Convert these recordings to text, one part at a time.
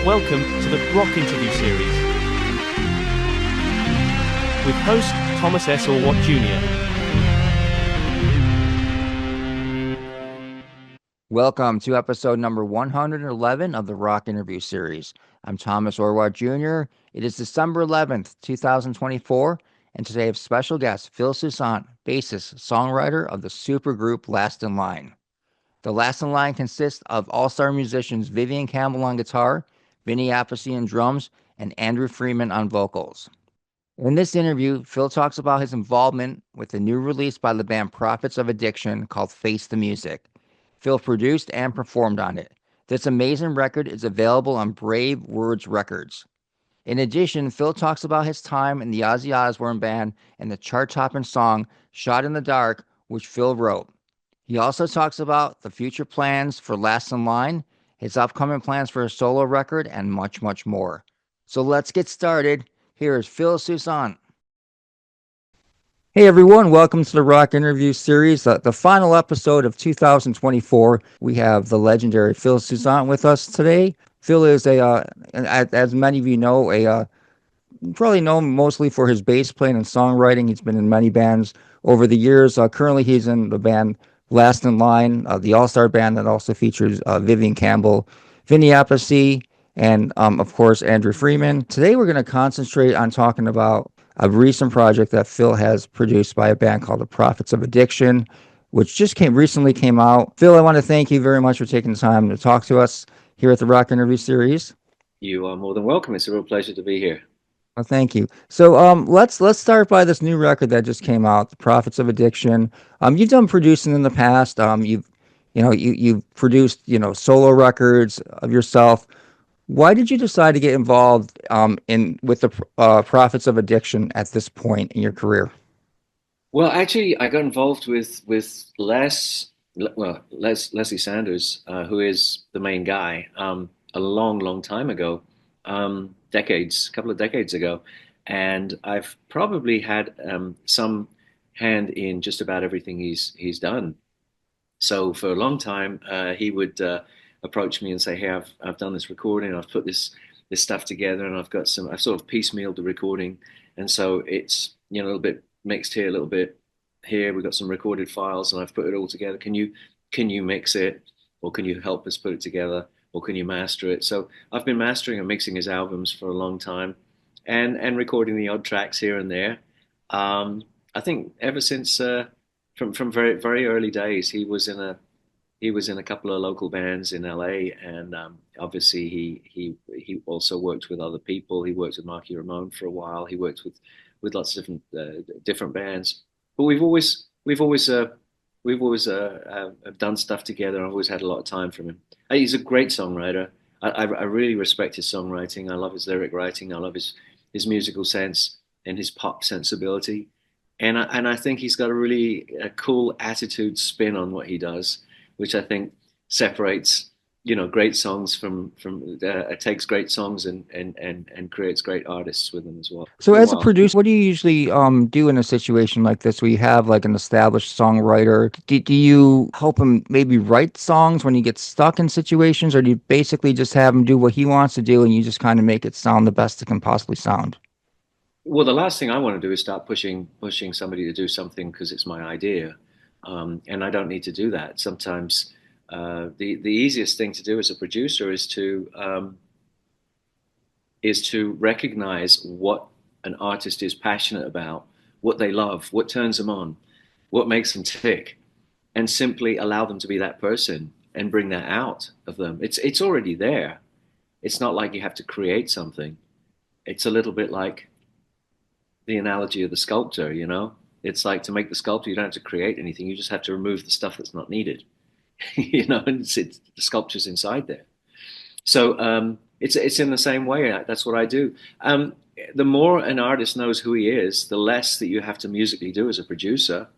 Welcome to the Rock Interview Series with host Thomas S. Orwatt Jr. Welcome to episode number 111 of the Rock Interview Series. I'm Thomas Orwatt Jr. It is December 11th, 2024, and today I have special guest Phil Soussan, bassist, songwriter of the supergroup Last in Line. The Last in Line consists of all-star musicians Vivian Campbell on guitar, Vinny Appice-drums, and Andrew Freeman on vocals. In this interview, Phil talks about his involvement with the new release by the band Prophets of Addiction called Face the Music. Phil produced and performed on it. This amazing record is available on Brave Words Records. In addition, Phil talks about his time in the OZZY Osbourne band and the chart-topping song Shot in the Dark, which Phil wrote. He also talks about the future plans for Last in Line, his upcoming plans for a solo record, and much, much more. So let's get started. Here is Phil Soussan. Hey everyone, welcome to the Rock Interview Series, the final episode of 2024. We have the legendary Phil Soussan with us today. Phil is as many of you know, probably known mostly for his bass playing and songwriting. He's been in many bands over the years. Currently, he's in the band Last in Line, the all-star band that also features Vivian Campbell, Vinny Appice, and of course, Andrew Freeman. Today, we're going to concentrate on talking about a recent project that Phil has produced by a band called the Prophets of Addiction, which just recently came out. Phil, I want to thank you very much for taking the time to talk to us here at the Rock Interview Series. You are more than welcome. It's a real pleasure to be here. Well, thank you. So let's start by this new record that just came out, The Prophets of Addiction. You've done producing in the past. You've produced solo records of yourself. Why did you decide to get involved with the Prophets of Addiction at this point in your career? Well, actually, I got involved with Leslie Sanders, who is the main guy, a long time ago, a couple of decades ago, and I've probably had some hand in just about everything he's done. So for a long time, he would approach me and say, "Hey, I've done this recording. I've put this stuff together, and I've sort of piecemealed the recording, and so it's a little bit mixed here, a little bit here. We've got some recorded files, and I've put it all together. Can you mix it, or can you help us put it together, or can you master it?" So I've been mastering and mixing his albums for a long time, and recording the odd tracks here and there. I think ever since from very very early days, he was in a couple of local bands in LA, and obviously he also worked with other people. He worked with Marky Ramone for a while. He worked with lots of different bands. But we've always done stuff together. I've always had a lot of time from him. He's a great songwriter. I really respect his songwriting. I love his lyric writing. I love his musical sense and his pop sensibility. And I think he's got a really cool attitude spin on what he does, which I think separates, great songs from takes great songs and creates great artists with them as well. So as a producer, what do you usually do in a situation like this where you have like an established songwriter? Do you help him maybe write songs when he gets stuck in situations, or do you basically just have him do what he wants to do and you just kind of make it sound the best it can possibly sound? Well, the last thing I want to do is start pushing somebody to do something because it's my idea. And I don't need to do that. Sometimes the easiest thing to do as a producer is to recognize what an artist is passionate about, what they love, what turns them on, what makes them tick, and simply allow them to be that person and bring that out of them. It's already there. It's not like you have to create something. It's a little bit like the analogy of the sculptor, It's like to make the sculpture, you don't have to create anything. You just have to remove the stuff that's not needed, and the sculpture's inside there. So it's in the same way. That's what I do. The more an artist knows who he is, the less that you have to musically do as a producer.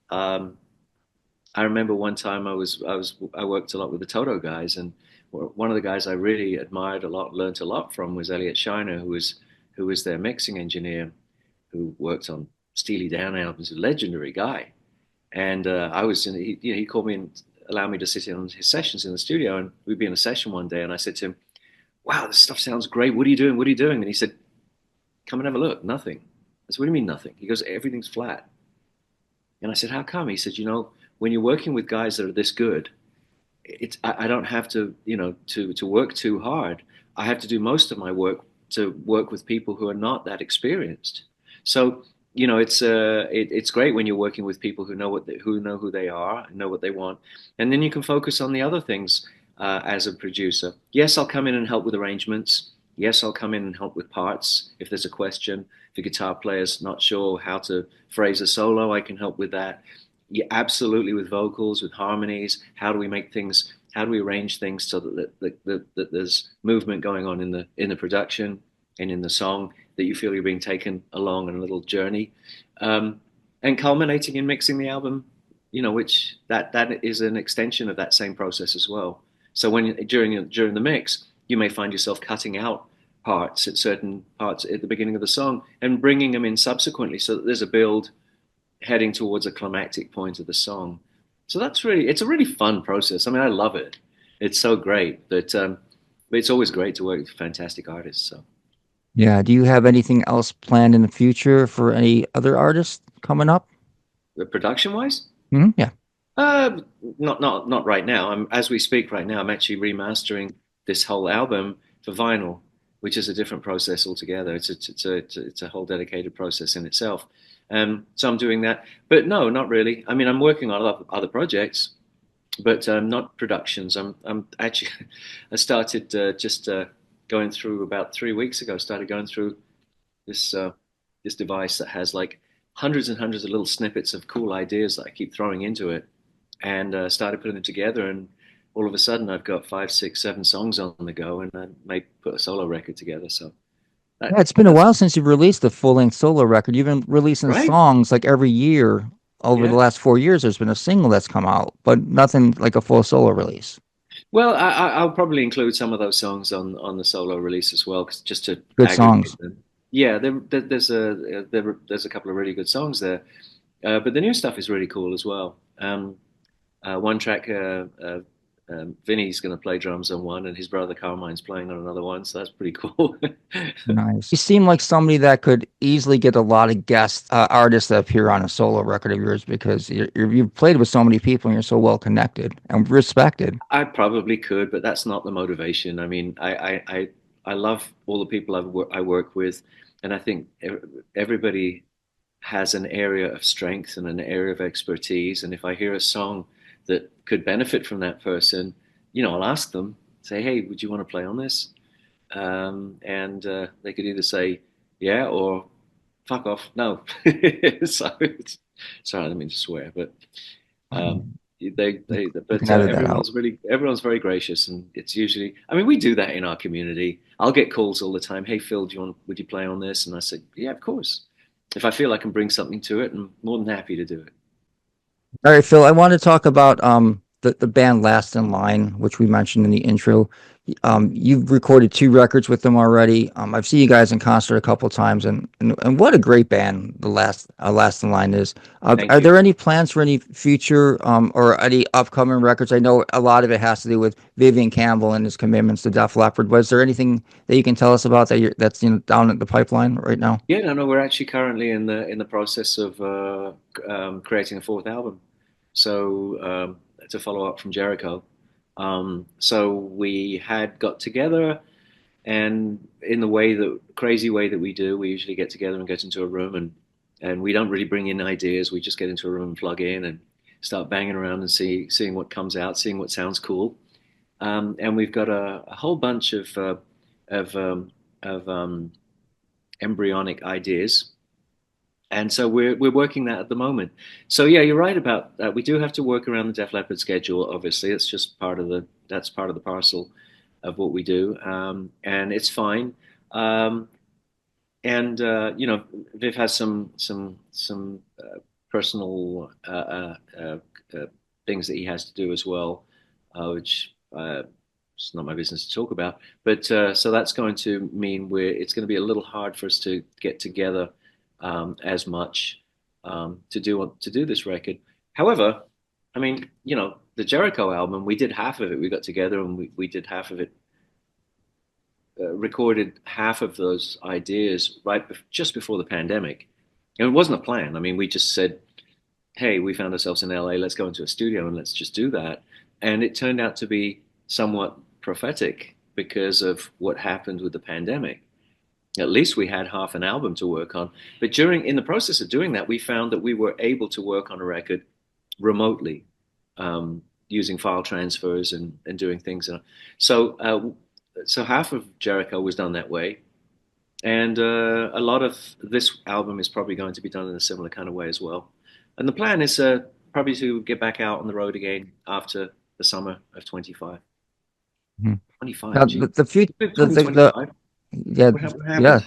I remember one time I worked a lot with the Toto guys, and one of the guys I really admired a lot, learned a lot from, was Elliot Shiner, who was their mixing engineer, who worked on Steely Dan albums, a legendary guy. And he called me and allowed me to sit in on his sessions in the studio. And we'd be in a session one day, and I said to him, wow, this stuff sounds great. What are you doing? What are you doing? And he said, come and have a look. Nothing. I said, what do you mean nothing? He goes, everything's flat. And I said, how come? He said, when you're working with guys that are this good, I don't have to, to work too hard. I have to do most of my work to work with people who are not that experienced. So, it's great when you're working with people who know who know who they are, know what they want, and then you can focus on the other things as a producer. Yes, I'll come in and help with arrangements. Yes, I'll come in and help with parts if there's a question. If the guitar player's not sure how to phrase a solo, I can help with that. Yeah, absolutely, with vocals, with harmonies. How do we make things? How do we arrange things so that there's movement going on in the production and in the song, that you feel you're being taken along on a little journey, um, and culminating in mixing the album, which that is an extension of that same process as well. So during the mix, you may find yourself cutting out parts at certain parts at the beginning of the song and bringing them in subsequently, so that there's a build heading towards a climactic point of the song. So it's a really fun process. I mean, I love it. It's so great that it's always great to work with fantastic artists. So Yeah. Do you have anything else planned in the future for any other artists coming up? production wise, Yeah. uh, not right now. As we speak right now, I'm actually remastering this whole album for vinyl, which is a different process altogether. It's a whole dedicated process in itself. So I'm doing that, but no, not really. I mean, I'm working on other projects, but not productions. I'm actually I started just going through about 3 weeks ago. Started going through this this device that has like hundreds and hundreds of little snippets of cool ideas that I keep throwing into it, and started putting them together. And all of a sudden, I've got 5, 6, 7 songs on the go, and I may put a solo record together. So Yeah, it's been a that's while since you've released a full-length solo record. You've been releasing right. songs like every year over the Yeah. last 4 years. There's been a single that's come out, but nothing like a full solo release. Well, I'll probably include some of those songs on the solo release as well, 'cause just to Good songs. aggregate them. Yeah, there's a couple of really good songs there, but the new stuff is really cool as well. One track, Vinny's going to play drums on one, and his brother Carmine's playing on another one, so that's pretty cool. Nice. You seem like somebody that could easily get a lot of guest artists that appear on a solo record of yours because you've played with so many people and you're so well connected and respected. I probably could, but that's not the motivation. I mean, I love all the people I work with, and I think everybody has an area of strength and an area of expertise. And if I hear a song that could benefit from that person, I'll ask them, say, hey, would you want to play on this? And they could either say, yeah, or fuck off, no. So sorry, I didn't mean to swear, but Um, you but can edit that out. everyone's very gracious, and it's usually, I mean, we do that in our community. I'll get calls all the time. Hey, Phil, would you play on this? And I say, yeah, of course. If I feel I can bring something to it, I'm more than happy to do it. All right, Phil, I want to talk about the band Last in Line, which we mentioned in the intro. You've recorded 2 records with them already. I've seen you guys in concert a couple times, and what a great band the Last in Line is. Thank Are you. there any plans for any future or any upcoming records? I know a lot of it has to do with Vivian Campbell and his commitments to Def Leppard. Was there anything that you can tell us about that's down at the pipeline right now? Yeah, no, we're actually currently in the process of creating a fourth album. So to follow up from Jericho. So we had got together, and in the crazy way that we do, we usually get together and get into a room, and we don't really bring in ideas. We just get into a room and plug in and start banging around and seeing what comes out, seeing what sounds cool. And we've got a whole bunch of of embryonic ideas, and so we're working that at the moment. So yeah, you're right about that. We do have to work around the Def Leppard schedule. Obviously, it's just part of the parcel of what we do, and it's fine. Um, and Viv has some personal things that he has to do as well, which it's not my business to talk about. But so that's going to mean it's going to be a little hard for us to get together as much to do this record. However, I mean, the Jericho album, we did half of it. We got together and we did half of it recorded half of those ideas just before the pandemic. And it wasn't a plan. I mean, we just said, hey, we found ourselves in LA, let's go into a studio and let's just do that. And it turned out to be somewhat prophetic because of what happened with the pandemic. At least we had half an album to work on. But in the process of doing that, we found that we were able to work on a record remotely, using file transfers and doing things. So half of Jericho was done that way. And a lot of this album is probably going to be done in a similar kind of way as well. And the plan is probably to get back out on the road again after the summer of 25. Mhm. 25, Now, gee. yeah, What happened? yeah,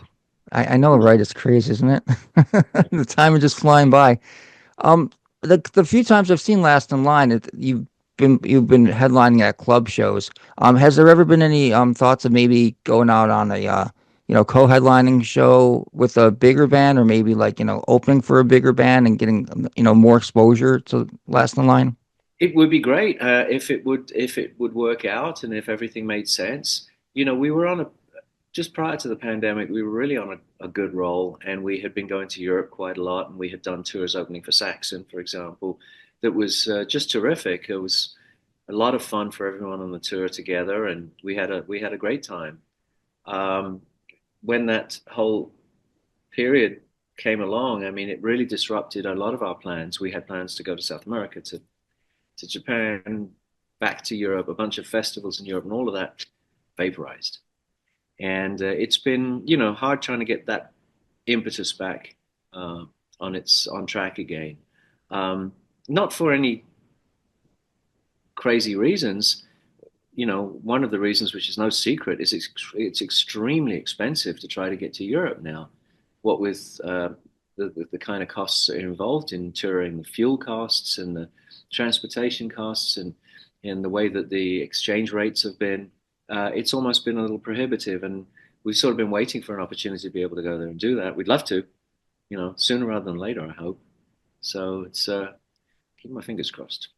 I know, right? It's crazy, isn't it? The time is just flying by. Um, the few times I've seen Last in Line, you've been headlining at club shows. Has there ever been any thoughts of maybe going out on a co-headlining show with a bigger band, or maybe like opening for a bigger band and getting more exposure to Last in Line? It would be great if it would work out and if everything made sense. We were on a just prior to the pandemic, we were really on a good roll, and we had been going to Europe quite a lot, and we had done tours opening for Saxon, for example. That was just terrific. It was a lot of fun for everyone on the tour together, and we had a great time. Um, when that whole period came along, I mean, it really disrupted a lot of our plans. We had plans to go to South America, to Japan, back to Europe, a bunch of festivals in Europe, and all of that vaporized. And it's been, hard trying to get that impetus back uh, on track again. Um, Not for any crazy reasons. One of the reasons, which is no secret, is it's extremely expensive to try to get to Europe now. What with the kind of costs that are involved in touring, the fuel costs and the transportation costs, and the way that the exchange rates have been, it's almost been a little prohibitive. And we've sort of been waiting for an opportunity to be able to go there and do that. We'd love to, sooner rather than later, I hope. So it's keep my fingers crossed.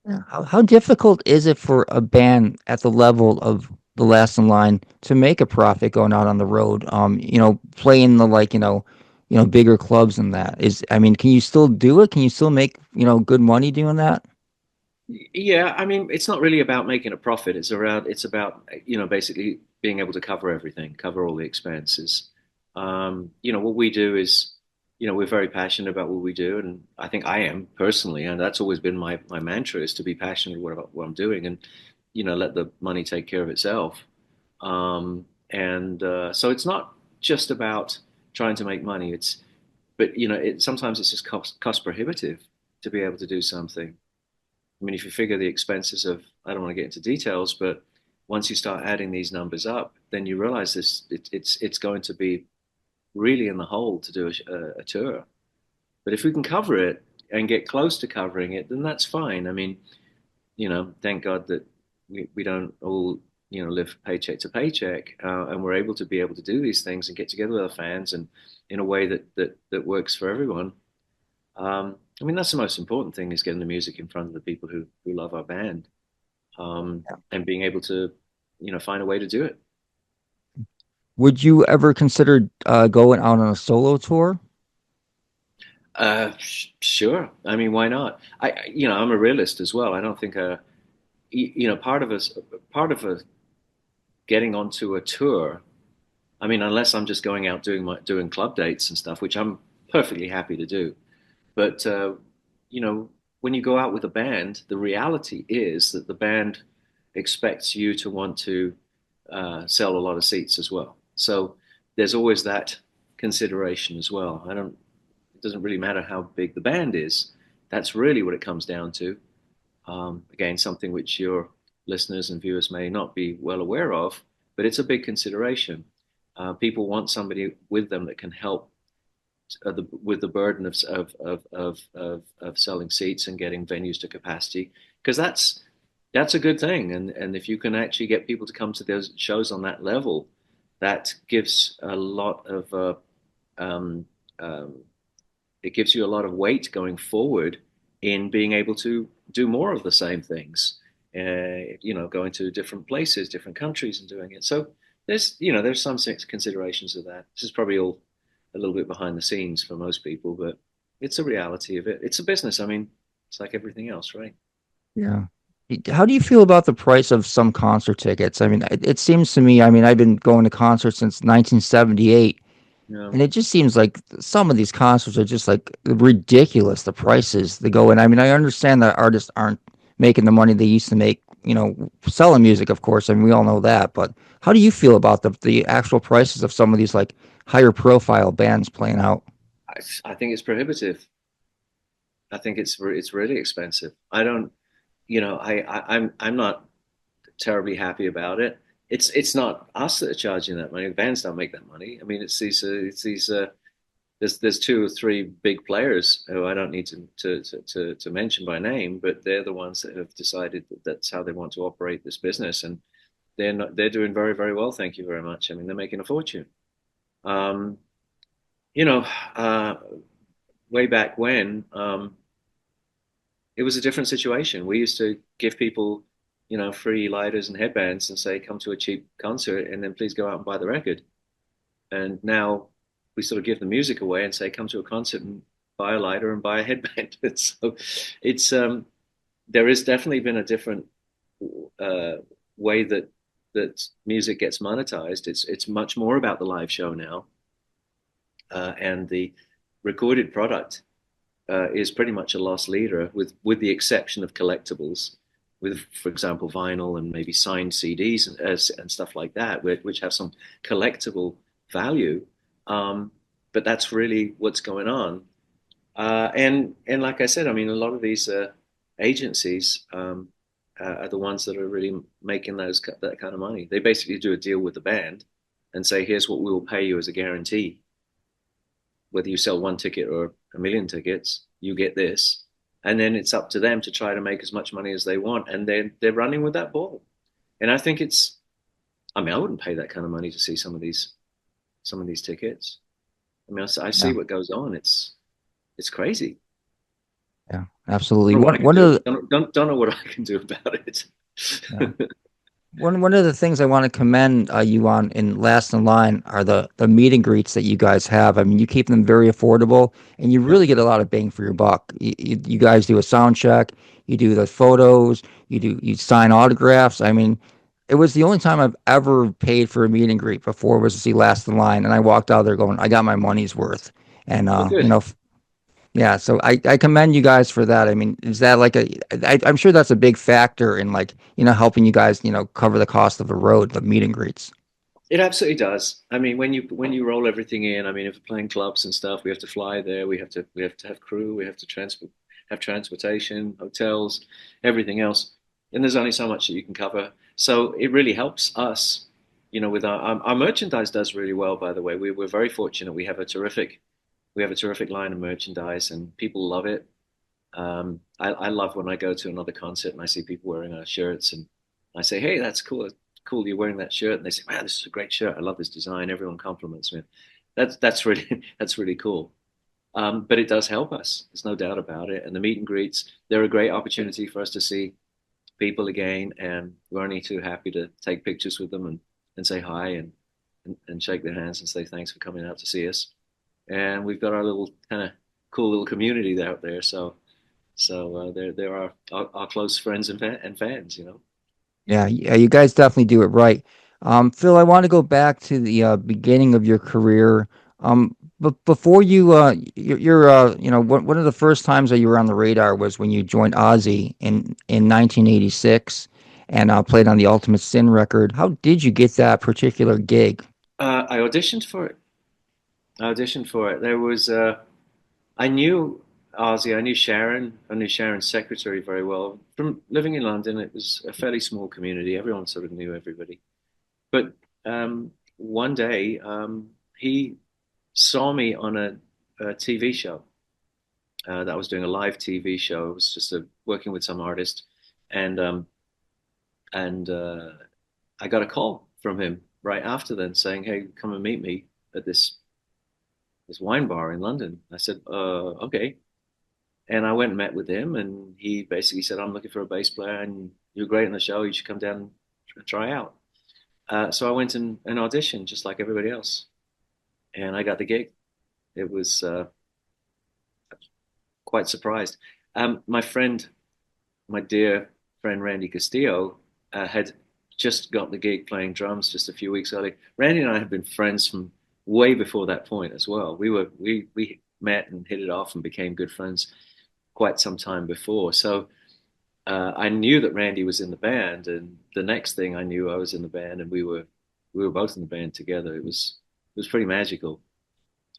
Yeah. How difficult is it for a band at the level of the Last in Line to make a profit going out on the road? Playing the bigger clubs than that I mean, can you still do it? Can you still make, good money doing that? Yeah, I mean, it's not really about making a profit. It's about, basically being able to cover everything, cover all the expenses. What we do is, we're very passionate about what we do, and I think I am personally, and that's always been my mantra, is to be passionate about what I'm doing, and let the money take care of itself. And so it's not just about trying to make money. But sometimes it's just cost prohibitive to be able to do something. I mean, if you figure the expenses of, I don't want to get into details, but once you start adding these numbers up, then you realize it's going to be really in the hole to do a tour. But if we can cover it and get close to covering it, then that's fine. I mean, thank God that we don't all, live paycheck to paycheck, and we're able to do these things and get together with our fans and in a way that works for everyone. I mean, that's the most important thing, is getting the music in front of the people who love our band, and being able to, find a way to do it. Would you ever consider going out on a solo tour? Sure. I mean, why not? I'm a realist as well. I don't think part of getting onto a tour. I mean, unless I'm just going out doing club dates and stuff, which I'm perfectly happy to do. But when you go out with a band, the reality is that the band expects you to want to sell a lot of seats as well. So there's always that consideration as well. It doesn't really matter how big the band is. That's really what it comes down to. Again, something which your listeners and viewers may not be well aware of, but it's a big consideration. People want somebody with them that can help with the burden of selling seats and getting venues to capacity, because that's a good thing. And if you can actually get people to come to those shows on that level, that gives a lot of um, um, it gives you a lot of weight going forward in being able to do more of the same things. Going to different places, different countries, and doing it. So there's some considerations of that. This is probably all a little bit behind the scenes for most people, but it's a reality of it. It's a business. I mean, it's like everything else, right? Yeah. How do you feel about the price of some concert tickets? I mean, it seems to me, I mean, I've been going to concerts since 1978, Yeah. and it just seems like some of these concerts are just like ridiculous, the prices they go in. I mean, I understand that artists aren't making the money they used to make, selling music, of course. I mean, we all know that, but how do you feel about the actual prices of some of these like higher profile bands playing out? I think it's prohibitive. I think it's really expensive. I don't, I'm not terribly happy about it. It's not us that are charging that money. The bands don't make that money. I mean, it's these. There's two or three big players who I don't need to mention by name, but they're the ones that have decided that that's how they want to operate this business, and they're doing very very well. Thank you very much. I mean, they're making a fortune. Um, you know, uh, Way back when, it was a different situation. We used to give people, free lighters and headbands and say, come to a cheap concert and then please go out and buy the record. And now we sort of give the music away and say, come to a concert and buy a lighter and buy a headband. So it's there has definitely been a different uh, way that music gets monetized. It's much more about the live show now, and the recorded product is pretty much a loss leader, with the exception of collectibles, with, for example, vinyl and maybe signed CDs and stuff like that, which have some collectible value. But that's really what's going on. And like I said, I mean, a lot of these agencies are the ones that are really making that kind of money. They basically do a deal with the band and say, here's what we will pay you as a guarantee. Whether you sell one ticket or a million tickets, you get this. And then it's up to them to try to make as much money as they want. And they're running with that ball. And I think I mean, I wouldn't pay that kind of money to see some of these tickets. I mean, I see Yeah, what goes on. It's crazy. yeah, absolutely. Don't know what I can One do. of the Don't know what I can do about it. yeah. One of the things I want to commend you on in Last in Line are the meet and greets that you guys have. I mean, you keep them very affordable, and you Yeah. really get a lot of bang for your buck. You guys do a sound check, you do the photos, you sign autographs. I mean, it was the only time I've ever paid for a meet and greet before was to see Last in Line, and I walked out there going, I got my money's worth. And Oh, good. yeah, so I commend you guys for that. I mean, is that like I'm sure that's a big factor in like, helping you guys, cover the cost of the road, the meet and greets. It absolutely does. I mean, when you roll everything in, I mean, if we're playing clubs and stuff, we have to fly there. We have to have crew. We have to have transportation, hotels, everything else. And there's only so much that you can cover. So it really helps us, with our merchandise does really well. By the way, we're very fortunate. We have a terrific line of merchandise, and people love it. I love when I go to another concert and I see people wearing our shirts, and I say, "Hey, that's cool. You're wearing that shirt." And they say, "Man, this is a great shirt. I love this design." Everyone compliments me. That's really that's really cool. But it does help us. There's no doubt about it. And the meet and greets, they're a great opportunity for us to see people again, and we're only too happy to take pictures with them and say hi and shake their hands and say thanks for coming out to see us. And we've got our little kind of cool little community out there. So they're our close friends and fans. Yeah, yeah, you guys definitely do it right. Phil, I want to go back to the beginning of your career. But before one of the first times that you were on the radar was when you joined OZZY in 1986 and played on the Ultimate Sin record. How did you get that particular gig? I auditioned for it. I auditioned for it. There was I knew Ozzy. I knew Sharon. I knew Sharon's secretary very well. From living in London, it was a fairly small community. Everyone sort of knew everybody. But one day, he saw me on a TV show that I was doing, a live TV show. It was just working with some artist, and and I got a call from him right after then saying, "Hey, come and meet me at this wine bar in London." I said, "Okay." And I went and met with him, and he basically said, "I'm looking for a bass player, and you're great in the show. You should come down and try out." So I went and auditioned just like everybody else, and I got the gig. It was quite surprised. My friend, my dear friend Randy Castillo, had just got the gig playing drums just a few weeks earlier. Randy and I had been friends from way before that point as well. We met and hit it off and became good friends quite some time before. So I knew that Randy was in the band, and the next thing I knew, I was in the band, and we were both in the band together. It was pretty magical.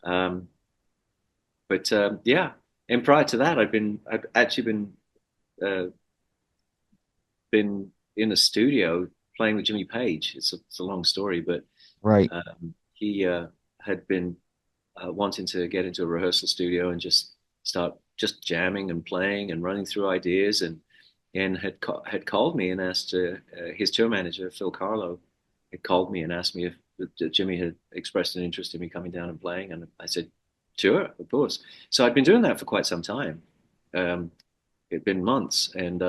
Um, but yeah, and prior to that, I've actually uh, been in a studio playing with Jimmy Page. It's a long story, but Right. he had been wanting to get into a rehearsal studio and just start just jamming and playing and running through ideas, and had called me and asked his tour manager Phil Carlo had called me and asked me if Jimmy had expressed an interest in me coming down and playing, and I said sure, of course. So I'd been doing that for quite some time. Um, It'd been months, and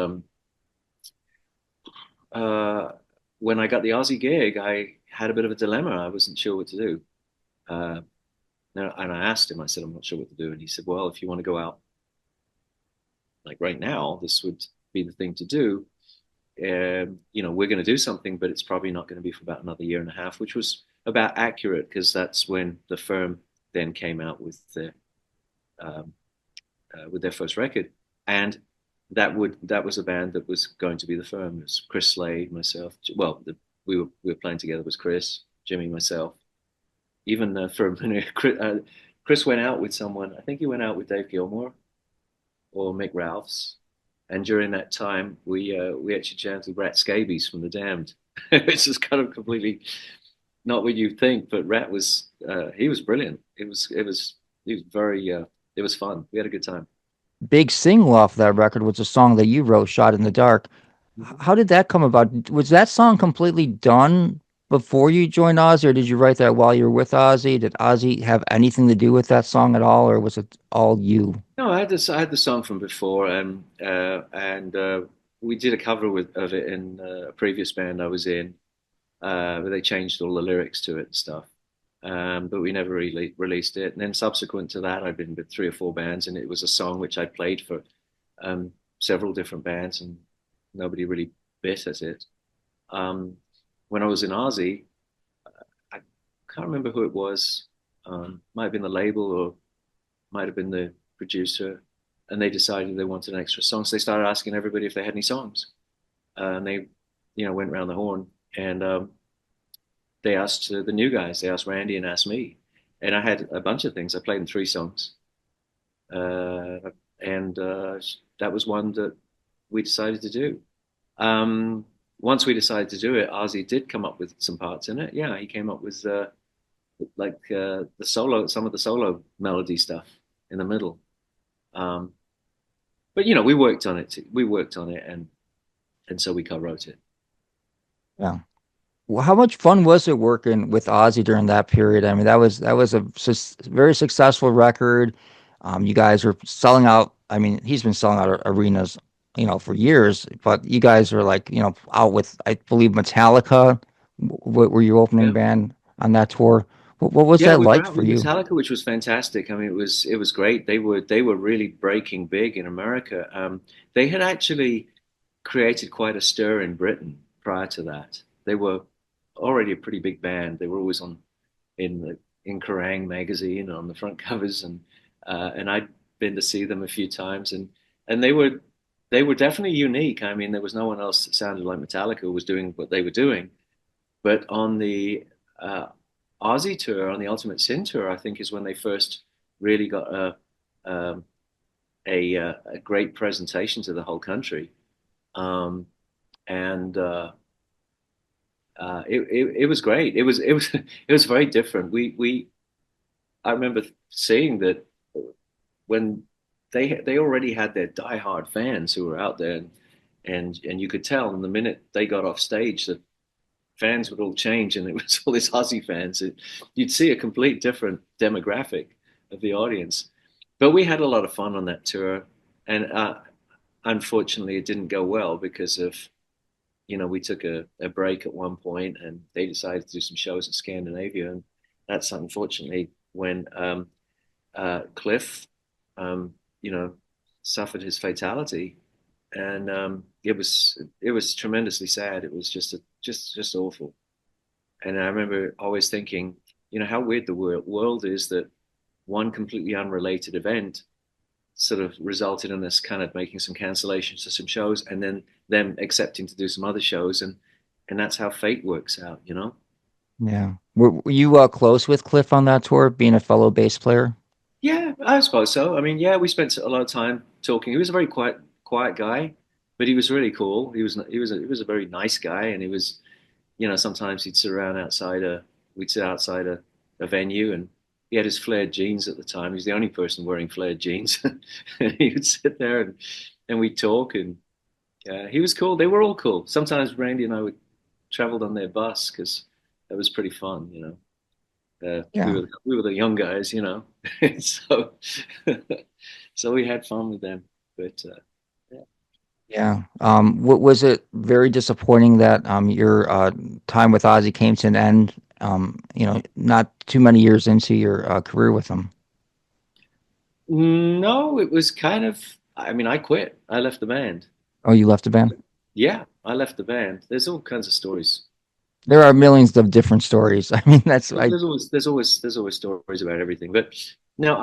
uh, when I got the Aussie gig, I had a bit of a dilemma. I wasn't sure what to do. Uh, and I asked him, I said, I'm not sure what to do. And he said, well, if you want to go out like right now, this would be the thing to do. We're going to do something, but it's probably not going to be for about another year and a half, which was about accurate because that's when the firm then came out um, with their first record. And that was a band that was going to be the firm. It was Chris Slade, myself. Well, we were playing together was Chris, Jimmy, myself. Even for a minute, Chris went out with someone. I think he went out with Dave Gilmour or Mick Ralphs. And during that time, we actually jammed with Rat Scabies from the Damned, which is kind of completely not what you think. But Rat was he was brilliant. He was very it was fun. We had a good time. Big single off that record was a song that you wrote, "Shot in the Dark." Mhm. How did that come about? Was that song completely done before you joined Ozzy, or did you write that while you were with Ozzy? Did Ozzy have anything to do with that song at all, or was it all you? No, I had the song from before, and we did a cover of it in a previous band I was in, where they changed all the lyrics to it and stuff. But we never really released it. And then subsequent to that, I've been with three or four bands, and it was a song which I played for several different bands, and nobody really bit at it. Um, when I was in Aussie, I can't remember who it was. Might have been the label or might have been the producer, and they decided they wanted an extra song. So they started asking everybody if they had any songs, and they, went around the horn, and they asked the new guys. They asked Randy and asked me, and I had a bunch of things. I played them three songs, uh, and that was one that we decided to do. Um, Once we decided to do it, Ozzy did come up with some parts in it. Yeah, he came up with the solo, some of the solo melody stuff in the middle. Um, but we worked on it. We worked on it, and so we co-wrote it. Yeah. Well, how much fun was it working with Ozzy during that period? I mean, that was a very successful record. You guys were selling out. I mean, he's been selling out arenas, for years. But you guys were like, out with, I believe, Metallica. Were your opening Yeah, band on that tour? What was yeah, that we were like out for with you? Metallica, which was fantastic. I mean, it was great. They were really breaking big in America. They had actually created quite a stir in Britain prior to that. They were already a pretty big band. They were always on in Kerrang magazine on the front covers, and I'd been to see them a few times, and they were definitely unique. I mean, there was no one else that sounded like Metallica who was doing what they were doing. But on the uh, Aussie tour, on the Ultimate Sin tour, I think is when they first really got um, a great presentation to the whole country, um, and it was great. It was it was very different. We I remember seeing that when they already had their diehard fans who were out there, and you could tell. And the minute they got off stage, the fans would all change, and it was all these Aussie fans. You'd see a complete different demographic of the audience. But we had a lot of fun on that tour, and unfortunately, it didn't go well because of we took a break at one point, and they decided to do some shows in Scandinavia, and that's unfortunately when Cliff, um, you know, suffered his fatality, and it was tremendously sad. It was just awful. And I remember always thinking, how weird the world is that one completely unrelated event sort of resulted in us kind of making some cancellations to some shows, and then them accepting to do some other shows, and that's how fate works out. Yeah. Were you close with Cliff on that tour, being a fellow bass player? Yeah, I suppose so. I mean, yeah, we spent a lot of time talking. He was a very quiet guy, but he was really cool. He was a very nice guy, and he was, sometimes he'd sit around we'd sit outside a venue, and he had his flared jeans at the time. He was the only person wearing flared jeans, and he would sit there and we'd talk, and he was cool. They were all cool. Sometimes Randy and I would traveled on their bus because that was pretty fun. We Yeah. were the young guys. So so we had fun with them. But yeah. Yeah. Was it very disappointing that your time with Ozzy came to an end? Not too many years into your career with him. No, it was kind of. I mean, I quit. I left the band. Oh, you left the band? Yeah, I left the band. There's all kinds of stories. There are millions of different stories. I mean, that's I. There's always stories about everything. But no,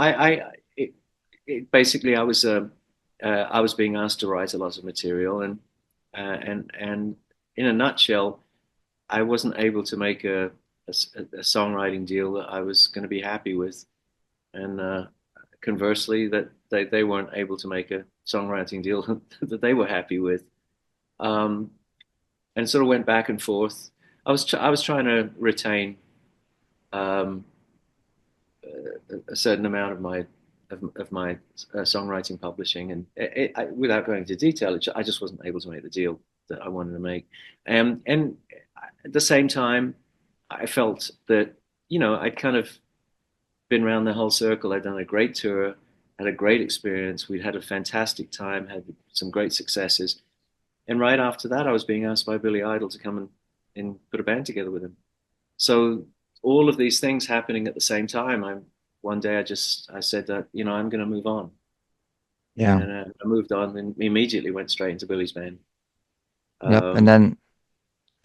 basically I was being asked to write a lot of material, and in a nutshell, I wasn't able to make a songwriting deal that I was going to be happy with, and conversely, that they weren't able to make a songwriting deal that they were happy with, um, and sort of went back and forth. I was trying to retain um, a certain amount of my songwriting publishing, and without going into detail, I just wasn't able to make the deal that I wanted to make. And at the same time, I felt that I'd kind of been around the whole circle. I'd done a great tour, had a great experience. We'd had a fantastic time, had some great successes. And right after that, I was being asked by Billy Idol to come and put a band together with him. So all of these things happening at the same time, one day I said that I'm going to move on, Yeah. and I moved on and immediately went straight into Billy's band. Yep. And Um, then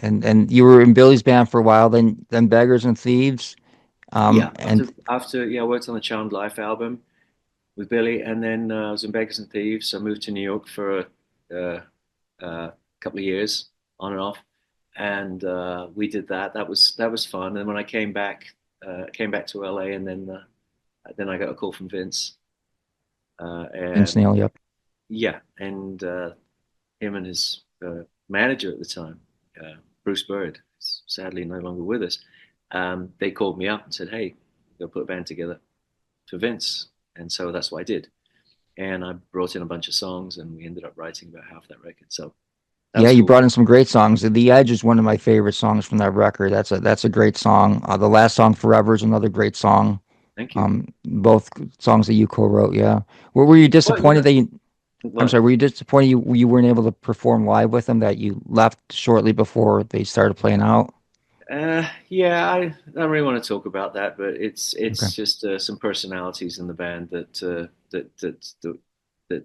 and you were in Billy's band for a while. Then Beggars and Thieves. yeah, And I worked on the Charmed Life album with Billy, and then I was in Beggars and Thieves. I moved to New York for a couple of years on and off, and we did that. That was fun. And when I came back to LA, and then I got a call from Vince, Vince and Neil. Yep. yeah, and him and his manager at the time, Bruce Bird, is sadly no longer with us. They called me up and said, "Hey, go put a band together for Vince," and so that's what I did. And I brought in a bunch of songs, and we ended up writing about half that record. So that Yeah, was you cool. brought in some great songs. The Edge is one of my favorite songs from that record. That's a great song. The last song, Forever, is another great song. Thank you. Both songs that you co-wrote. Yeah. Were you Well, disappointed that you? I'm what? sorry. Were you disappointed you weren't able to perform live with them? That you left shortly before they started playing out? Yeah, I don't really want to talk about that, but Okay. it's just some personalities in the band that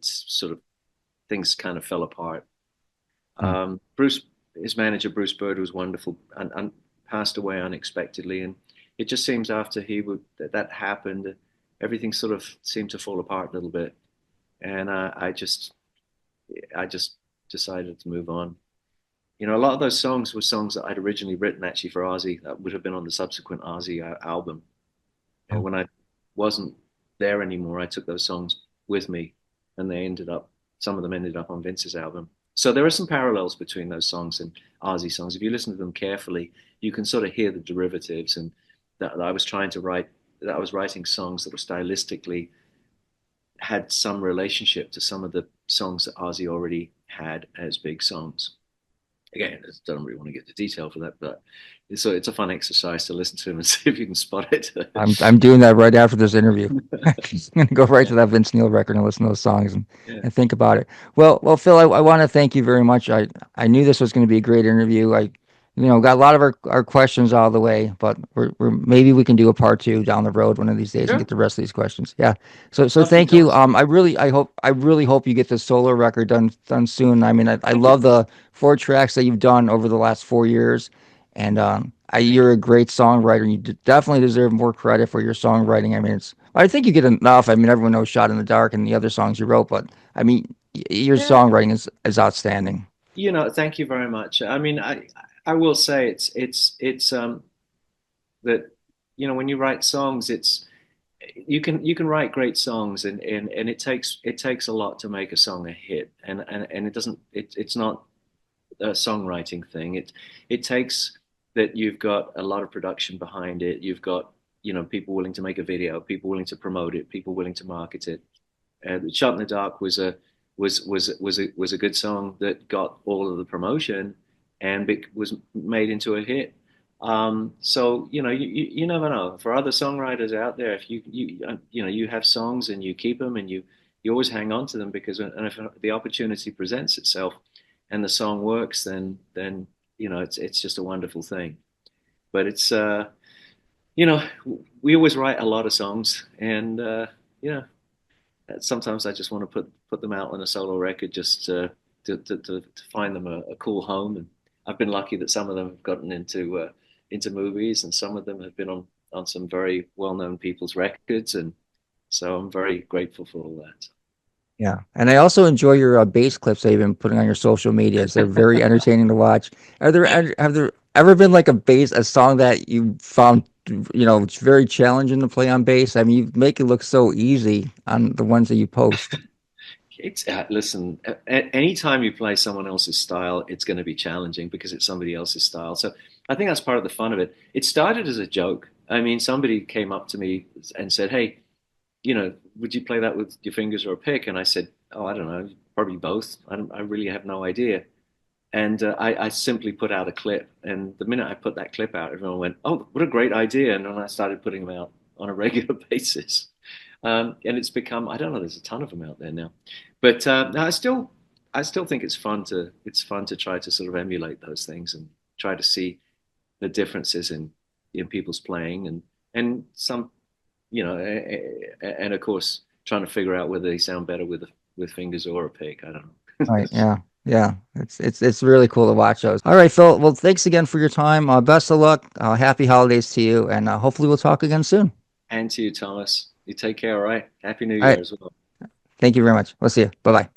sort of things kind of fell apart. Mm. Bruce, his manager Bruce Bird was wonderful, and passed away unexpectedly, and it just seems after that happened, everything sort of seemed to fall apart a little bit, and I just decided to move on. A lot of those songs were songs that I'd originally written actually for Ozzy that would have been on the subsequent Ozzy album. And Oh, when I wasn't there anymore, I took those songs with me, and some of them ended up on Vince's album. So there are some parallels between those songs and Ozzy songs. If you listen to them carefully, you can sort of hear the derivatives, and that I was trying to write, that I was writing songs that were stylistically had some relationship to some of the songs that Ozzy already had as big songs. Again, I don't really want to get into detail for that, but it's a fun exercise to listen to them and see if you can spot it. I'm doing that right after this interview. I'm gonna go right Yeah, to that Vince Neil record and listen to those songs yeah. and think about it. Well, Phil, I want to thank you very much. I knew this was going to be a great interview. Got a lot of our questions out of the way, but we're maybe we can do a part two down the road one of these days and Sure. get the rest of these questions. Yeah. So Lovely, thank you. Thomas. I really hope you get this solo record done soon. I mean, I Thank you. love the 4 tracks that you've done over the last 4 years, and Thank you're you. a great songwriter, and you definitely deserve more credit for your songwriting. I mean, I think you get enough. I mean, everyone knows "Shot in the Dark" and the other songs you wrote, but I mean, your Yeah. songwriting is outstanding. Thank you very much. I mean, I will say it's that when you write songs, you can write great songs, and it takes a lot to make a song a hit, and it's not a songwriting thing. It takes that you've got a lot of production behind it. You've got people willing to make a video, people willing to promote it, people willing to market it. Shot in the Dark was a good song that got all of the promotion and was made into a hit. So you never know. For other songwriters out there, if you have songs and you keep them and you always hang on to them, because and if the opportunity presents itself and the song works, then it's just a wonderful thing. But it's you know we always write a lot of songs, and you know sometimes I just want to put them out on a solo record, just to find them a cool home. And I've been lucky that some of them have gotten into movies, and some of them have been on some very well known people's records, and so I'm very grateful for all Yeah, and I also enjoy your bass clips that you've been putting on your social medias. They're very entertaining to watch. that. Have there ever been like a song that you found, it's very challenging to play on bass? I mean, you make it look so easy on the ones that you post. It's listen. Anytime you play someone else's style, it's going to be challenging because it's somebody else's style. So I think that's part of the fun of it. It started as a joke. I mean, somebody came up to me and said, "Hey, would you play that with your fingers or a pick?" And I said, "Oh, I don't know, probably both. I really have no idea." And I simply put out a clip. And the minute I put that clip out, everyone went, "Oh, what a great idea!" And then I started putting them out on a regular basis. And it's become, I don't know, there's a ton of them out there now. But no, I still think it's fun to try to sort of emulate those things and try to see the differences in people's playing, and some, and of course trying to figure out whether they sound better with fingers or a pick. I don't know. Right. Yeah. Yeah. It's really cool to watch those. All right, Phil. Well, thanks again for your time. Best of luck. Happy holidays to you, and hopefully we'll talk again soon. And to you, Thomas. You take care, all right? Happy New All Year right. as well. Thank you very much. We'll see you. Bye bye.